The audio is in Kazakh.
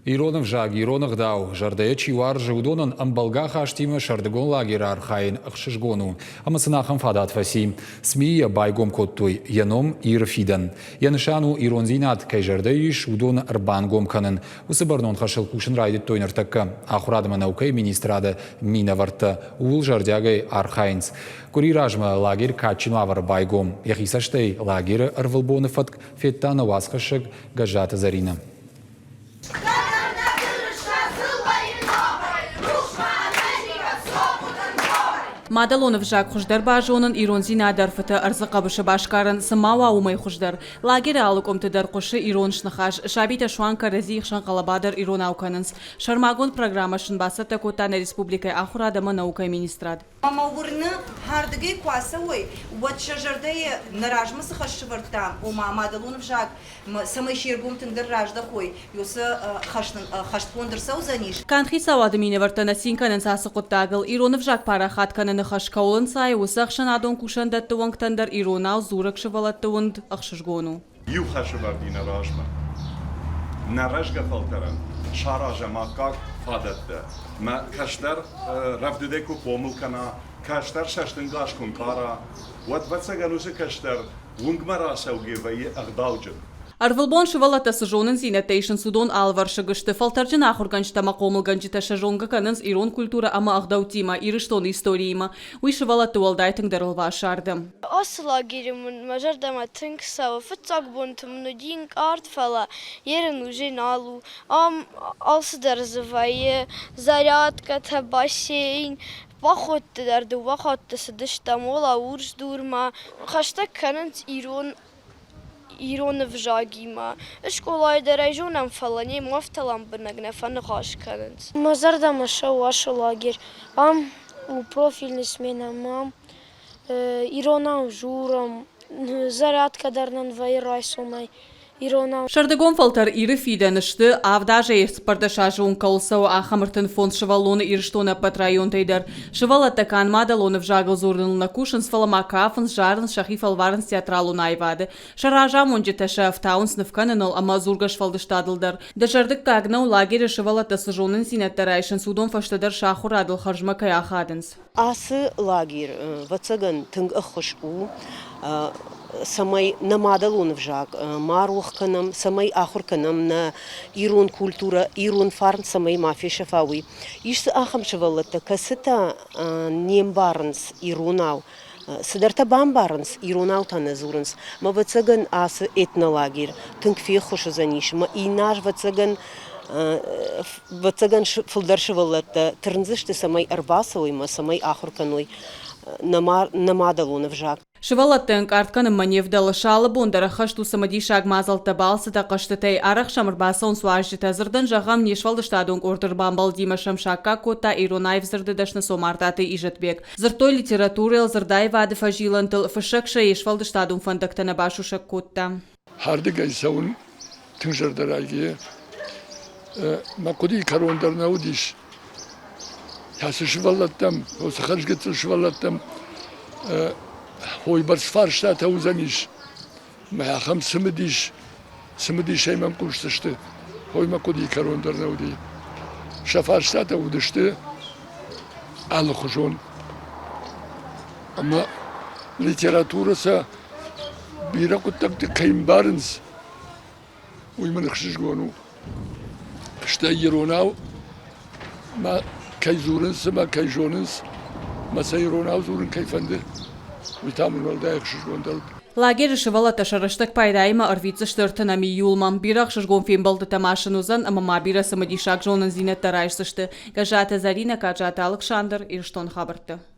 Иронов жаг, Иронов дау, жардая чивар жудонан амбалга хаштима шардагон лагер архаин ахшишгону. Амасынахам фадат фаси. Смия байгом коттуй, яном ирфидан. Янышану иронзинат кай жардайиш удон арбангом канын. Усыбарнон хашыл кушын райдит тойнер такка. Ахурадама наукай министрада мина варта. Ул жардягай архаинц. Куриражма лагер качину авар байгом. Яхисаштей лагер арвалбоныфат феттана васхашыг гажата зарина. Мадалонов жак хуждар бажонын иронзина дарфыты арзықабышы башкарын сымауа умай хуждар. Лагері алыкомтыдар қошы ироншнахаш, шабита шуанка разих шанқалабадар ирон ауканынс. Шармагон программашын басыты Котана республикай ахурадама наукай министрад. Мамаурны хардыгай кваса ой, вот шажардai наражмасы хашшывыртам, ума Мадалонов жак самай шергум тындыр ражда хой, юсы хаштпондырсау заниш. Канхи савады мине вартана синканын сасы қоттагыл, иронов жак парахат каныны хашкаулын сай, усақшын адон кушандатты ваңтандар иронау зурак шывалатты ванд ақшышгону. Ю хашыварди наражма. Наражга фалтаран. Шаража макак фадатты. Ма каштар равдудеку помылкана, каштар шаштынгаш кункара, вот вацаганусы каштар лунгмара саугевайы агдауджын. Арвылбон шывалата сыжонын зинетейшін судон алвар шыгышты. Фалтаржын ахурганчта мақомылганчыта шажонга канынс ирон культура ама ағдаутима, ирыштон историйма. Уй шывалаты уалдайтын дарылва шарды. Asla girimin majardama tınksava fıtsak buntum nudin artfala yerin ujin alu alsıdar zıvayı зарядка та бассейн вахотты дарды вахотты сыдышта мола урж дурма хашта канынс Иронов жагима. Школайда районам фалане мафталам бынагнефаны хаш канынс. Мазардама шау ашу лагер. У профильный смена мам. Иронам журам. Зарядка дарнан вайрай сомай. Шардагон фалтар иры фиденышты, авдаже еспарда шажуын калсау ахамыртын фонд шывалоны ирыштона патрайон тейдер. Шывалатта кан Мадалонов жагыл зурдынлна кушын сфалама кафын жарын шахифал варынс театралун айвады. Шаража монжи таша автаунс нывканыныл ама зургаш фалдыштадылдар. Дажардык кагнау лагері шывалатта сыжонын синеттарайшын судон фаштадар шахурадыл харжма каяхадынс. Асы лагер вацаган тынг ахыш у самай на Мадалонов жак, марух канам, самай ахур канам на ирон культура, ирон фарн самай мафия шафауи. Ишсы ахам шавалата касыта нембарнс иронау, сыдарта бамбарнс иронау таназурнс. Ма вацаган асы этнолагер, тынг фехуша заниш, ма инаш вацаган фылдар шавалата, тырнзышты самай арбасауи, ма самай ахур каной на Мадалонов жак. Шывалаттың артканы маневдалы шалы бондара хашту самади шаг мазалта балсы та қаштытай арақ шамырбасын суажы тазырдан жағам нешвалдыштадың ордыр бамбал дима шамшакка кота иронайв зырдыдашны сомартаты ижетбек. Зыртой литературел зырдай вады фажилантыл фышакша ешвалдыштадың фандактана башушак котта. Хардыгай саун тыңжардарайге макуди карондарна удиш. Ясы шывалаттам, осы харжгетсі шывалаттам хой барс фарштата узаниш. Маяхам сымыдиш аймам курстышты. Хой макуди карондарна уди. Шафарштата удышты алы хужон. Ама литератураса биракуттакты кайымбарынс. Уйман хшишгону. Шта иронау ма кай зурынс, ма кай жонынс. Маса иронау зурын кайфанды. Лагері шывалата шарыштық пайдайма арвицы штыртынами юлмам. Бирақ шыргон фембалды тамашын узан, ама бира самадишак жонын зинеттарайшсышты. Гажата Зарина, Каджата Александр, Ирштон хабарты.